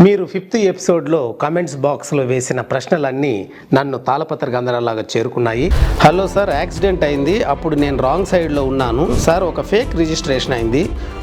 మీరు 5th ఎపిసోడ్లో comments బాక్స్లో వేసిన ప్రశ్నలన్నీ నన్ను తాళపత్ర గంధరాలాగా చేరుకున్నాయి. హలో సార్, యాక్సిడెంట్ అయింది, అప్పుడు నేను రాంగ్ సైడ్లో ఉన్నాను సార్. ఒక ఫేక్ రిజిస్ట్రేషన్ అయింది.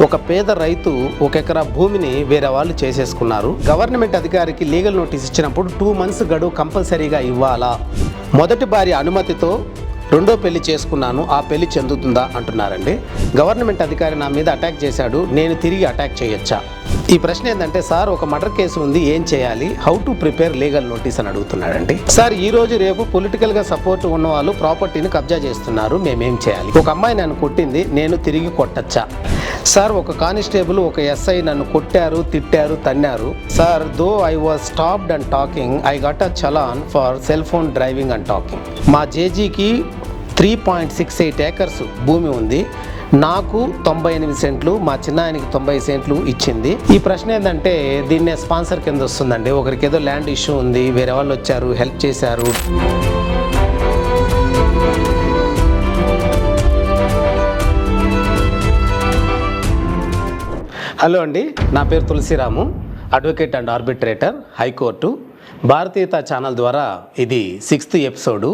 ఒక పేద రైతు 1 ఎకరా భూమిని వేరే వాళ్ళు చేసేసుకున్నారు. గవర్నమెంట్ అధికారికి లీగల్ నోటీస్ ఇచ్చినప్పుడు 2 months గడువు కంపల్సరీగా ఇవ్వాలా? మొదటి భార్య అనుమతితో రెండో పెళ్లి చేసుకున్నాను, ఆ పెళ్లి చెందుతుందా అంటున్నారండి. గవర్నమెంట్ అధికారి నా మీద అటాక్ చేశాడు, నేను తిరిగి అటాక్ చేయొచ్చా? ఈ ప్రశ్న ఏంటంటే, సార్ ఒక మర్డర్ కేసు ఉంది, ఏం చేయాలి? How to prepare legal notice అని అడుగుతున్నాడండి. సార్ ఈ రోజు రేపు పొలిటికల్గా సపోర్ట్ ఉన్న వాళ్ళు ప్రాపర్టీని కబ్జా చేస్తున్నారు, మేమేం చేయాలి? ఒక అమ్మాయి నన్ను కొట్టింది, నేను తిరిగి కొట్టచ్చా? సార్ ఒక కానిస్టేబుల్ ఒక ఎస్ఐ నన్ను కొట్టారు, తిట్టారు, తన్నారు. Sir though I was stopped and talking, I got a challan for cell phone driving and talking. మా జేజీకి 3.68 acres భూమి ఉంది, నాకు 98 సెంట్లు, మా చిన్నాయనకి 90 సెంట్లు ఇచ్చింది. ఈ ప్రశ్న ఏంటంటే, దీన్నే స్పాన్సర్ కింద వస్తుందండి. ఒకరికి ఏదో ల్యాండ్ ఇష్యూ ఉంది, వేరే వాళ్ళు వచ్చారు, హెల్ప్ చేశారు. హలో అండి, నా పేరు Tulasiram, advocate and arbitrator, high court. Bharatiyata channel ద్వారా ఇది 6th ఎపిసోడు.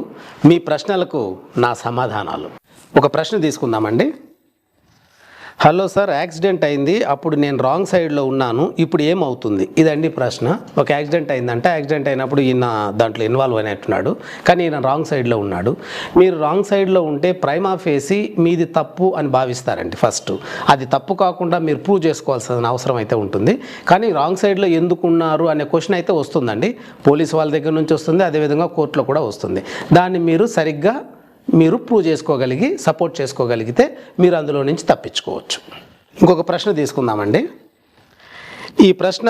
మీ ప్రశ్నలకు నా సమాధానాలు. ఒక ప్రశ్న తీసుకుందామండి. హలో సార్, యాక్సిడెంట్ అయింది, అప్పుడు నేను రాంగ్ సైడ్లో ఉన్నాను, ఇప్పుడు ఏమవుతుంది? ఇదండి ప్రశ్న. ఒక యాక్సిడెంట్ అయిందంటే, యాక్సిడెంట్ అయినప్పుడు ఈయన దాంట్లో ఇన్వాల్వ్ అయినట్టున్నాడు, కానీ ఈయన రాంగ్ సైడ్లో ఉన్నాడు. మీరు రాంగ్ సైడ్లో ఉంటే ప్రైమా ఫేసి మీది తప్పు అని భావిస్తారండి. ఫస్ట్ అది తప్పు కాకుండా మీరు ప్రూవ్ చేసుకోవాల్సిన అవసరం అయితే ఉంటుంది. కానీ రాంగ్ సైడ్లో ఎందుకు ఉన్నారు అనే క్వశ్చన్ అయితే వస్తుందండి. పోలీసు వాళ్ళ దగ్గర నుంచి వస్తుంది, అదేవిధంగా కోర్టులో కూడా వస్తుంది. దాన్ని మీరు సరిగ్గా ప్రూవ్ చేసుకోగలిగి సపోర్ట్ చేసుకోగలిగితే మీరు అందులో నుంచి తప్పించుకోవచ్చు. ఇంకొక ప్రశ్న తీసుకుందామండి. ఈ ప్రశ్న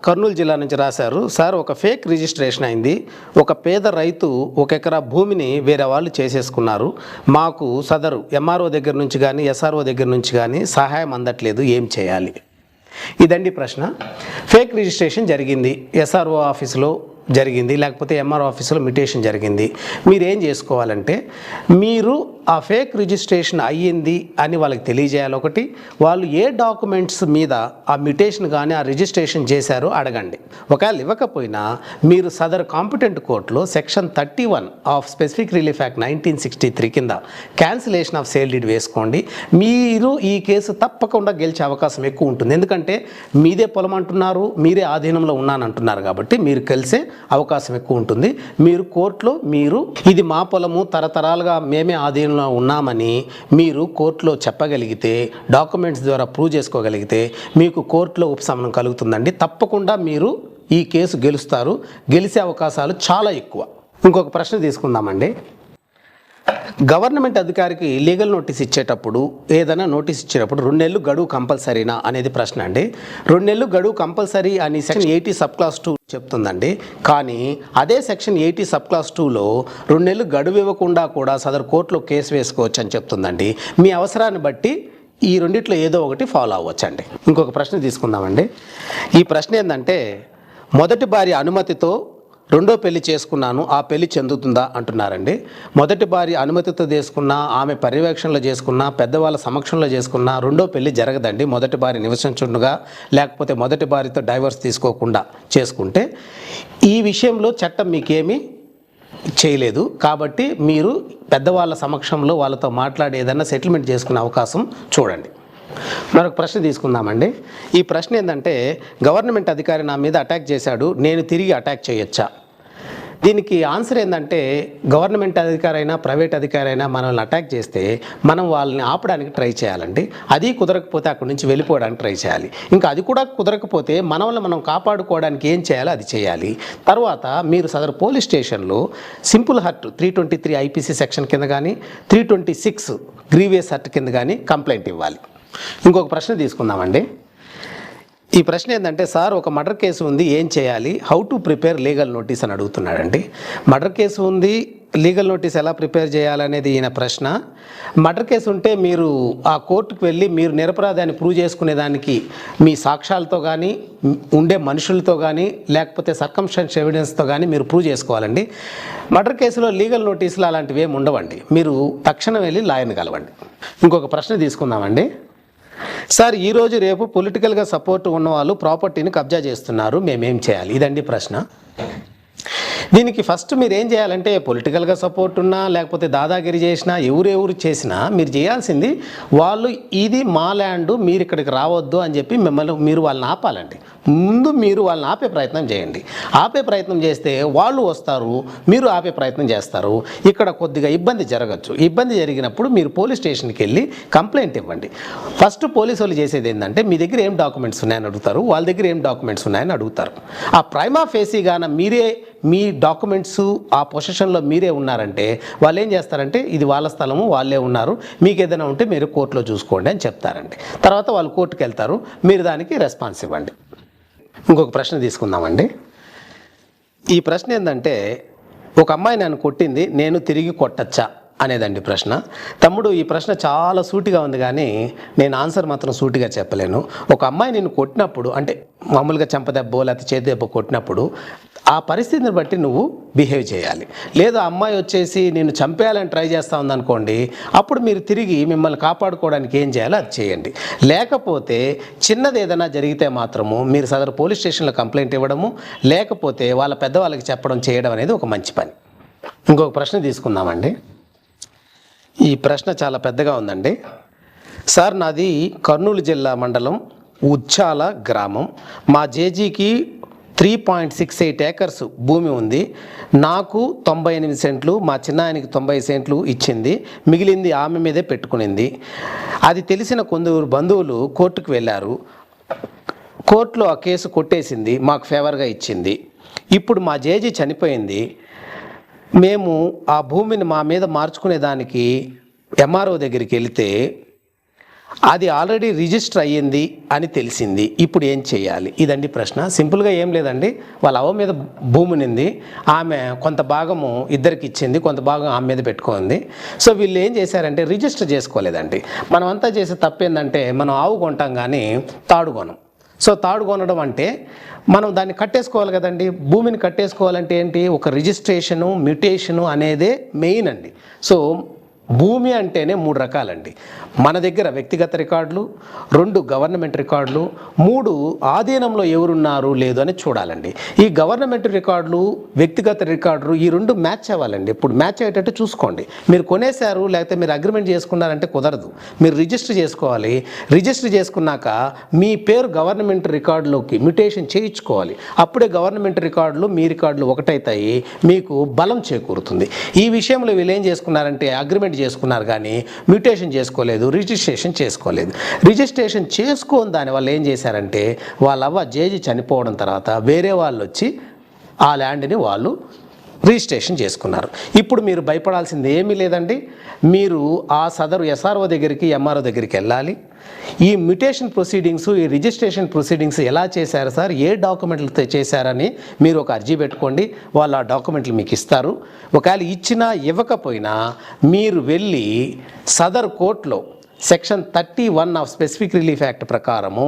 కర్నూలు జిల్లా నుంచి రాశారు. సార్ ఒక ఫేక్ రిజిస్ట్రేషన్ అయింది, ఒక పేద రైతు 1 ఎకరా భూమిని వేరే వాళ్ళు చేసేసుకున్నారు, మాకు సదరు ఎంఆర్ఓ దగ్గర నుంచి కానీ ఎస్ఆర్ఓ దగ్గర నుంచి కానీ సహాయం అందట్లేదు, ఏం చేయాలి? ఇదండి ప్రశ్న. ఫేక్ రిజిస్ట్రేషన్ జరిగింది, ఎస్ఆర్ఓ ఆఫీసులో జరిగింది, లేకపోతే ఎంఆర్ఓ ఆఫీసులో మ్యుటేషన్ జరిగింది. మీరు ఏం చేసుకోవాలంటే, మీరు ఆ ఫేక్ రిజిస్ట్రేషన్ అయ్యింది అని వాళ్ళకి తెలియజేయాలి. ఒకటి, వాళ్ళు ఏ డాక్యుమెంట్స్ మీద ఆ మ్యుటేషన్ కానీ ఆ రిజిస్ట్రేషన్ చేశారో అడగండి. ఒకవేళ ఇవ్వకపోయినా మీరు సదర్ కాంపిటెంట్ కోర్టులో section 31 of specific relief act 1963 కింద క్యాన్సిలేషన్ ఆఫ్ సేల్ డీడ్ వేసుకోండి. మీరు ఈ కేసు తప్పకుండా గెలిచే అవకాశం ఎక్కువ ఉంటుంది. ఎందుకంటే మీదే పొలం అంటున్నారు, మీరే ఆధీనంలో ఉన్నానంటున్నారు, కాబట్టి మీరు కలిసే అవకాశం ఎక్కువ ఉంటుంది. మీరు కోర్టులో ఇది మా పొలము, తరతరాలుగా మేమే ఆధీనంలో ఉన్నామని మీరు కోర్టులో చెప్పగలిగితే, డాక్యుమెంట్స్ ద్వారా ప్రూవ్ చేసుకోగలిగితే మీకు కోర్టులో ఉపశమనం కలుగుతుందండి. తప్పకుండా మీరు ఈ కేసు గెలుస్తారు, గెలిచే అవకాశాలు చాలా ఎక్కువ. ఇంకొక ప్రశ్న తీసుకుందామండి. గవర్నమెంట్ అధికారికి లీగల్ నోటీస్ ఇచ్చేటప్పుడు, ఏదైనా నోటీస్ ఇచ్చేటప్పుడు 2 నెలలు గడువు కంపల్సరీనా అనేది ప్రశ్న అండి. 2 నెలలు గడువు కంపల్సరీ అని సెక్షన్ 80 సబ్ క్లాస్ 2 చెప్తుందండి. కానీ అదే సెక్షన్ 80 సబ్ క్లాస్ 2లో 2 నెలలు గడువు ఇవ్వకుండా కూడా సదరు కోర్టులో కేసు వేసుకోవచ్చు అని చెప్తుందండి. మీ అవసరాన్ని బట్టి ఈ రెండిట్లో ఏదో ఒకటి ఫాలో అవ్వచ్చండి. ఇంకొక ప్రశ్న తీసుకుందామండి. ఈ ప్రశ్న ఏంటంటే, మొదటి భార్య అనుమతితో రెండో పెళ్లి చేసుకున్నాను, ఆ పెళ్లి చెందుతుందా అంటున్నారండి. మొదటి భార్య అనుమతితో చేసుకున్నా, ఆమె పర్యవేక్షణలో చేసుకున్నా, పెద్దవాళ్ళ సమక్షంలో చేసుకున్నా రెండో పెళ్లి జరగదండి. మొదటి భార్య నివసించుండగా, లేకపోతే మొదటి భార్యతో డైవర్స్ తీసుకోకుండా చేసుకుంటే ఈ విషయంలో చట్టం మీకేమీ చేయలేదు. కాబట్టి మీరు పెద్దవాళ్ళ సమక్షంలో వాళ్ళతో మాట్లాడి ఏదైనా సెటిల్మెంట్ చేసుకునే అవకాశం చూడండి. మరొక ప్రశ్న తీసుకుందామండి. ఈ ప్రశ్న ఏంటంటే, గవర్నమెంట్ అధికారి నా మీద అటాక్ చేశాడు, నేను తిరిగి అటాక్ చేయొచ్చా? దీనికి ఆన్సర్ ఏంటంటే, గవర్నమెంట్ అధికారి అయినా ప్రైవేట్ అధికారి అయినా మనల్ని అటాక్ చేస్తే మనం వాళ్ళని ఆపడానికి ట్రై చేయాలండి. అది కుదరకపోతే అక్కడి నుంచి వెళ్ళిపోవడానికి ట్రై చేయాలి. ఇంకా అది కూడా కుదరకపోతే మనల్ని మనం కాపాడుకోవడానికి ఏం చేయాలో అది చేయాలి. తర్వాత మీరు సదరు పోలీస్ స్టేషన్లో సింపుల్ హర్ట్ 323 ఐపీసీ సెక్షన్ కింద కానీ 326 గ్రీవియస్ హర్ట్ కింద కానీ కంప్లైంట్ ఇవ్వాలి. ఇంకొక ప్రశ్న తీసుకుందామండి. ఈ ప్రశ్న ఏంటంటే, సార్ ఒక మర్డర్ కేసు ఉంది, ఏం చేయాలి? How to prepare legal notice అని అడుగుతున్నాడండి. మర్డర్ కేసు ఉంది, లీగల్ నోటీస్ ఎలా ప్రిపేర్ చేయాలనేది ఈయన ప్రశ్న. మర్డర్ కేసు ఉంటే మీరు ఆ కోర్టుకు వెళ్ళి మీరు నిరపరాధాన్ని ప్రూవ్ చేసుకునేదానికి మీ సాక్ష్యాలతో కానీ, ఉండే మనుషులతో కానీ, లేకపోతే సర్కమ్స్టాన్స్ ఎవిడెన్స్తో కానీ మీరు ప్రూవ్ చేసుకోవాలండి. మర్డర్ కేసులో లీగల్ నోటీసులు అలాంటివి ఏమి ఉండవండి. మీరు తక్షణం వెళ్ళి లాయర్ని కలవండి. ఇంకొక ప్రశ్న తీసుకుందామండి. సార్ ఈరోజు రేపు పొలిటికల్గా సపోర్ట్ ఉన్న వాళ్ళు ప్రాపర్టీని కబ్జా చేస్తున్నారు, మేమేం చేయాలి? ఇదండి ప్రశ్న. దీనికి ఫస్ట్ మీరు ఏం చేయాలంటే, పొలిటికల్గా సపోర్ట్ ఉన్నా లేకపోతే దాదాగిరి చేసినా ఎవరెవరు చేసినా మీరు చేయాల్సింది, వాళ్ళు ఇది మా ల్యాండ్ మీరు ఇక్కడికి రావద్దు అని చెప్పి మీరు వాళ్ళని ఆపాలండి. ముందు మీరు వాళ్ళని ఆపే ప్రయత్నం చేయండి. ఆపే ప్రయత్నం చేస్తే వాళ్ళు వస్తారు, మీరు ఆపే ప్రయత్నం చేస్తారు. ఇక్కడ కొద్దిగా ఇబ్బంది జరగచ్చు. ఇబ్బంది జరిగినప్పుడు మీరు పోలీస్ స్టేషన్కి వెళ్ళి కంప్లైంట్ ఇవ్వండి. ఫస్ట్ పోలీసు వాళ్ళు చేసేది ఏంటంటే, మీ దగ్గర ఏం డాక్యుమెంట్స్ ఉన్నాయని అడుగుతారు, వాళ్ళ దగ్గర ఏం డాక్యుమెంట్స్ ఉన్నాయని అడుగుతారు. ఆ ప్రైమా ఫేసీగాన మీరే మీ డాక్యుమెంట్స్ ఆ పొజిషన్లో మీరే ఉన్నారంటే వాళ్ళు ఏం చేస్తారంటే, ఇది వాళ్ళ స్థలము, వాళ్ళే ఉన్నారు, మీకు ఏదైనా ఉంటే మీరు కోర్టులో చూసుకోండి అని చెప్తారండి. తర్వాత వాళ్ళు కోర్టుకు వెళ్తారు, మీరు దానికి రెస్పాన్స్ ఇవ్వండి. ఇంకొక ప్రశ్న తీసుకుందామండి. ఈ ప్రశ్న ఏంటంటే, ఒక అమ్మాయి నన్ను కొట్టింది, నేను తిరిగి కొట్టచ్చా అనేదండి ప్రశ్న. తమ్ముడు, ఈ ప్రశ్న చాలా సూటిగా ఉంది కానీ నేను ఆన్సర్ మాత్రం సూటిగా చెప్పలేను. ఒక అమ్మాయి నేను కొట్టినప్పుడు, అంటే మామూలుగా చెంపదెబ్బో లేకపోతే చేతి దెబ్బ కొట్టినప్పుడు ఆ పరిస్థితిని బట్టి నువ్వు బిహేవ్ చేయాలి. లేదా అమ్మాయి వచ్చేసి నేను చంపేయాలని ట్రై చేస్తూ ఉందనుకోండి, అప్పుడు మీరు తిరిగి మిమ్మల్ని కాపాడుకోవడానికి ఏం చేయాలో అది చేయండి. లేకపోతే చిన్నది ఏదైనా జరిగితే మాత్రము మీరు సదరు పోలీస్ స్టేషన్లో కంప్లైంట్ ఇవ్వడము, లేకపోతే వాళ్ళ పెద్దవాళ్ళకి చెప్పడం చేయడం అనేది ఒక మంచి పని. ఇంకొక ప్రశ్న తీసుకుందామండి. ఈ ప్రశ్న చాలా పెద్దగా ఉందండి. సార్, నాది కర్నూలు జిల్లా మండలం ఉచ్చాల గ్రామం. మా జేజీకి 3.68 ఏకర్స్ భూమి ఉంది. నాకు 98 సెంట్లు, మా చిన్నాయనకి 90 సెంట్లు ఇచ్చింది. మిగిలింది ఆమె మీదే పెట్టుకునింది. అది తెలిసిన కొందరు బంధువులు కోర్టుకు వెళ్ళారు. కోర్టులో ఆ కేసు కొట్టేసింది, మాకు ఫేవర్గా ఇచ్చింది. ఇప్పుడు మా జేజీ చనిపోయింది. మేము ఆ భూమిని మా మీద మార్చుకునేదానికి ఎంఆర్ఓ దగ్గరికి వెళితే అది ఆల్రెడీ రిజిస్టర్ అయ్యింది అని తెలిసింది. ఇప్పుడు ఏం చేయాలి? ఇదండి ప్రశ్న. సింపుల్గా ఏం లేదండి. వాళ్ళ అవ్వ మీద భూమి ఉంది, ఆమె కొంత భాగము ఇద్దరికి ఇచ్చింది, కొంత భాగం ఆమె మీద పెట్టుకుంది. సో వీళ్ళు ఏం చేశారంటే రిజిస్టర్ చేసుకోలేదండి. మనమంతా చేసే తప్పేందంటే, మనం ఆవు కొంటాం కానీ తాడు కొనం. సో తాడు కొనడం అంటే మనం దాన్ని కట్టేసుకోవాలి కదండి. భూమిని కట్టేసుకోవాలంటే ఏంటి? ఒక రిజిస్ట్రేషను, మ్యూటేషను అనేదే మెయిన్ అండి. సో భూమి అంటేనే 3 రకాలండి. మన దగ్గర వ్యక్తిగత రికార్డులు, 2 గవర్నమెంట్ రికార్డులు, 3 ఆధీనంలో ఎవరున్నారు లేదు అని చూడాలండి. ఈ గవర్నమెంట్ రికార్డులు, వ్యక్తిగత రికార్డులు ఈ 2 మ్యాచ్ అవ్వాలండి. ఇప్పుడు మ్యాచ్ అయ్యేటట్టు చూసుకోండి. మీరు కొనేశారు లేకపోతే మీరు అగ్రిమెంట్ చేసుకున్నారంటే కుదరదు. మీరు రిజిస్టర్ చేసుకోవాలి. రిజిస్టర్ చేసుకున్నాక మీ పేరు గవర్నమెంట్ రికార్డులోకి మ్యూటేషన్ చేయించుకోవాలి. అప్పుడే గవర్నమెంట్ రికార్డులు మీ రికార్డులు ఒకటైతాయి, మీకు బలం చేకూరుతుంది. ఈ విషయంలో వీళ్ళు ఏం చేసుకున్నారంటే అగ్రిమెంట్ చేసుకున్నారు కానీ మ్యూటేషన్ చేసుకోలేదు, రిజిస్ట్రేషన్ చేసుకోలేదు. రిజిస్ట్రేషన్ చేసుకోని దానివల్ల ఏం చేశారంటే, వాళ్ళ అవ్వ జేజీ చనిపోవడం తర్వాత వేరే వాళ్ళు వచ్చి ఆ ల్యాండ్ని వాళ్ళు రిజిస్ట్రేషన్ చేసుకున్నారు. ఇప్పుడు మీరు భయపడాల్సింది ఏమీ లేదండి. మీరు ఆ సదరు ఎస్ఆర్ఓ దగ్గరికి, ఎంఆర్ఓ దగ్గరికి వెళ్ళాలి. ఈ మ్యూటేషన్ ప్రొసీడింగ్స్, ఈ రిజిస్ట్రేషన్ ప్రొసీడింగ్స్ ఎలా చేశారు సార్, ఏ డాక్యుమెంట్లతో చేశారని మీరు ఒక అర్జీ పెట్టుకోండి. వాళ్ళు ఆ డాక్యుమెంట్లు మీకు ఇస్తారు. ఒకవేళ ఇచ్చినా ఇవ్వకపోయినా మీరు వెళ్ళి సదర్ కోర్టులో section 31 of specific relief act ప్రకారము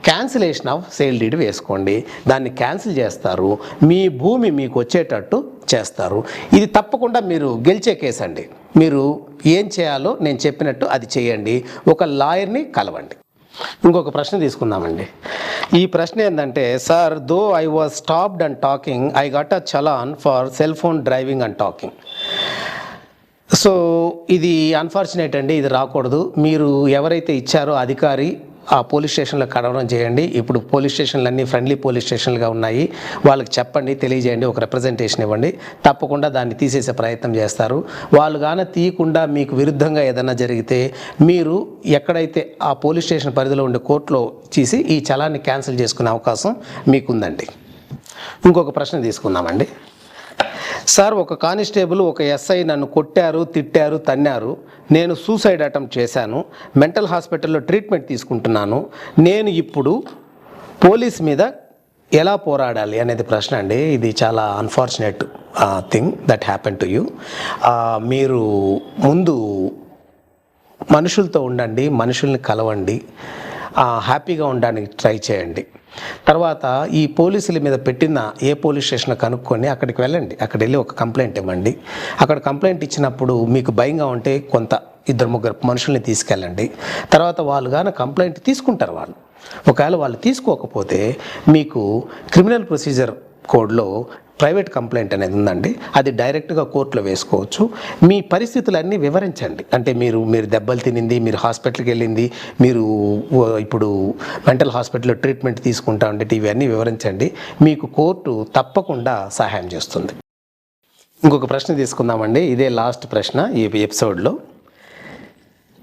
క్యాన్సిలేషన్ ఆఫ్ సేల్ డీడ్ వేసుకోండి. దాన్ని క్యాన్సిల్ చేస్తారు, మీ భూమి మీకు వచ్చేటట్టు చేస్తారు. ఇది తప్పకుండా మీరు గెలిచే కేసు అండి. మీరు ఏం చేయాలో నేను చెప్పినట్టు అది చేయండి. ఒక లాయర్ని కలవండి. ఇంకొక ప్రశ్న తీసుకుందామండి. ఈ ప్రశ్న ఏంటంటే, sir, though I was stopped and talking, I got a challan for cell phone driving and talking. So ఇది అన్ఫార్చునేట్ అండి, ఇది రాకూడదు. మీరు ఎవరైతే ఇచ్చారో అధికారి ఆ పోలీస్ స్టేషన్లో కలవడం చేయండి. ఇప్పుడు పోలీస్ స్టేషన్లు అన్నీ ఫ్రెండ్లీ పోలీస్ స్టేషన్లుగా ఉన్నాయి. వాళ్ళకి చెప్పండి, తెలియజేయండి, ఒక రిప్రజెంటేషన్ ఇవ్వండి. తప్పకుండా దాన్ని తీసేసే ప్రయత్నం చేస్తారు. వాళ్ళు కానీ తీయకుండా మీకు విరుద్ధంగా ఏదైనా జరిగితే మీరు ఎక్కడైతే ఆ పోలీస్ స్టేషన్ పరిధిలో ఉండే కోర్టులో చేసి ఈ చలాన్ని క్యాన్సిల్ చేసుకునే అవకాశం మీకుందండి. ఇంకొక ప్రశ్న తీసుకుందామండి. సార్, ఒక కానిస్టేబుల్, ఒక ఎస్ఐ నన్ను కొట్టారు, తిట్టారు, తన్నారు. నేను సూసైడ్ అటెంప్ట్ చేశాను. మెంటల్ హాస్పిటల్లో ట్రీట్మెంట్ తీసుకుంటున్నాను. నేను ఇప్పుడు పోలీస్ మీద ఎలా పోరాడాలి అనేది ప్రశ్న అండి. ఇది చాలా unfortunate thing that happen to you. మీరు ముందు మనుషులతో ఉండండి, మనుషుల్ని కలవండి, హ్యాపీగా ఉండడానికి ట్రై చేయండి. తర్వాత ఈ పోలీసుల మీద పెట్టిన ఏ పోలీస్ స్టేషన్ కనుక్కొని అక్కడికి వెళ్ళండి. అక్కడ వెళ్ళి ఒక కంప్లైంట్ ఇవ్వండి. అక్కడ కంప్లైంట్ ఇచ్చినప్పుడు మీకు భయంగా ఉంటే కొంత 2 3 మనుషుల్ని తీసుకెళ్ళండి. తర్వాత వాళ్ళు కానీ కంప్లైంట్ తీసుకుంటారు. వాళ్ళు ఒకవేళ వాళ్ళు తీసుకోకపోతే మీకు క్రిమినల్ ప్రొసీజర్ కోడ్లో ప్రైవేట్ కంప్లైంట్ అనేది ఉందండి. అది డైరెక్ట్గా కోర్టులో వేసుకోవచ్చు. మీ పరిస్థితులన్నీ వివరించండి. అంటే మీరు దెబ్బలు తినింది, మీరు హాస్పిటల్కి వెళ్ళింది, మీరు ఇప్పుడు మెంటల్ హాస్పిటల్లో ట్రీట్మెంట్ తీసుకుంటా ఉండేటి, ఇవన్నీ వివరించండి. మీకు కోర్టు తప్పకుండా సహాయం చేస్తుంది. ఇంకొక ప్రశ్న తీసుకుందామండి. ఇదే లాస్ట్ ప్రశ్న ఈ ఎపిసోడ్లో.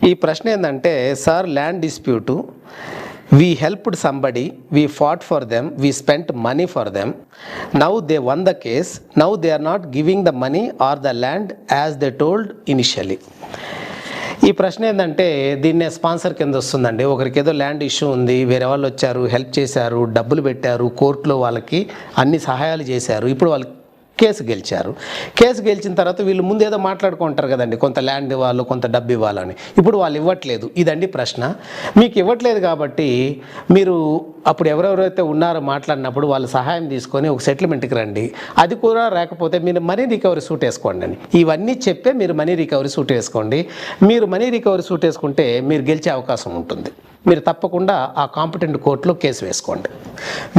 ఈ ప్రశ్న ఏంటంటే, sir land dispute, we helped somebody, we fought for them, we spent money for them, now they won the case, now they are not giving the money or the land as they told initially. ఈ ప్రశ్న ఏంటంటే దీన్నే sponsor కింద వస్తుందండి. ఒకరికి ఏదో land issue ఉంది, వేరే వాళ్ళు వచ్చారు, హెల్ప్ చేశారు, డబ్బులు పెట్టారు, కోర్టులో వాళ్ళకి అన్ని సహాయాలు చేశారు, ఇప్పుడు వాళ్ళకి కేసు గెలిచారు. కేసు గెలిచిన తర్వాత వీళ్ళు ముందు ఏదో మాట్లాడుకుంటారు కదండి, కొంత ల్యాండ్ ఇవ్వాలి, కొంత డబ్బు ఇవ్వాలని. ఇప్పుడు వాళ్ళు ఇవ్వట్లేదు. ఇదండి ప్రశ్న. మీకు ఇవ్వట్లేదు కాబట్టి మీరు అప్పుడు ఎవరెవరైతే ఉన్నారో మాట్లాడినప్పుడు వాళ్ళ సహాయం తీసుకొని ఒక సెటిల్మెంట్కి రండి. అది కూడా రాకపోతే మీరు మనీ రికవరీ సూట్ వేసుకోండి అని. ఇవన్నీ చెప్పే మీరు మనీ రికవరీ సూట్ వేసుకోండి. మీరు మనీ రికవరీ సూట్ వేసుకుంటే మీరు గెలిచే అవకాశం ఉంటుంది. మీరు తప్పకుండా ఆ కాంపిటెంట్ కోర్టులో కేసు వేసుకోండి.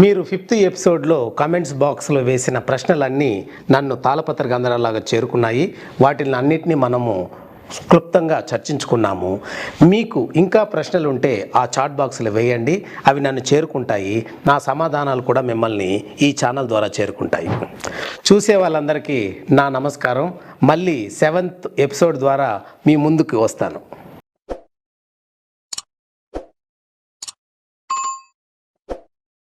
మీరు 5th ఎపిసోడ్లో కామెంట్స్ బాక్స్లో వేసిన ప్రశ్నలన్నీ నన్ను తాళపత్ర గంధరాలాగా చేరుకున్నాయి. వాటిని అన్నిటినీ మనము క్లుప్తంగా చర్చించుకున్నాము. మీకు ఇంకా ప్రశ్నలు ఉంటే ఆ చాట్ బాక్స్లో వేయండి, అవి నన్ను చేరుకుంటాయి. నా సమాధానాలు కూడా మిమ్మల్ని ఈ ఛానల్ ద్వారా చేరుకుంటాయి. చూసే వాళ్ళందరికీ నా నమస్కారం. మళ్ళీ 7th ఎపిసోడ్ ద్వారా మీ ముందుకు వస్తాను.